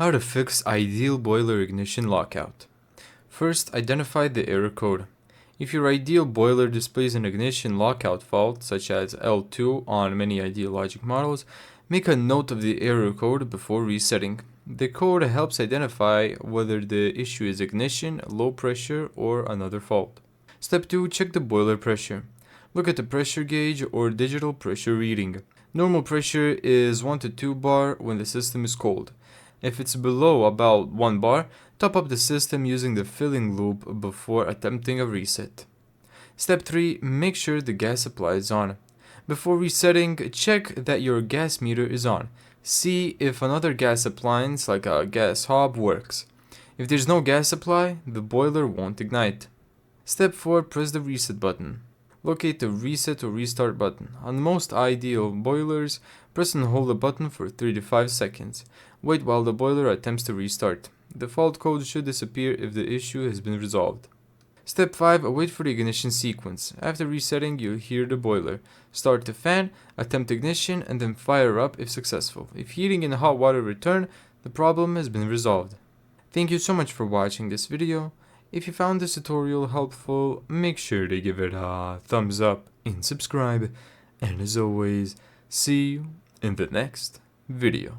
How to fix ideal boiler ignition lockout. First, identify the error code. If your ideal boiler displays an ignition lockout fault, such as L2 on many ideal logic models, make a note of the error code before resetting. The code helps identify whether the issue is ignition, low pressure, or another fault. Step 2. Check the boiler pressure. Look at the pressure gauge or digital pressure reading. Normal pressure is 1 to 2 bar when the system is cold. If it's below about 1 bar, top up the system using the filling loop before attempting a reset. Step 3. Make sure the gas supply is on. Before resetting, check that your gas meter is on. See if another gas appliance like a gas hob works. If there's no gas supply, the boiler won't ignite. Step 4. Press the reset button. Locate the reset or restart button. On most ideal boilers, press and hold the button for 3 to 5 seconds. Wait while the boiler attempts to restart. The fault code should disappear if the issue has been resolved. Step 5. Wait for the ignition sequence. After resetting, you'll hear the boiler. Start the fan, attempt ignition, and then fire up if successful. If heating and hot water return, the problem has been resolved. Thank you so much for watching this video. If you found this tutorial helpful, make sure to give it a thumbs up and subscribe. And as always, see you in the next video.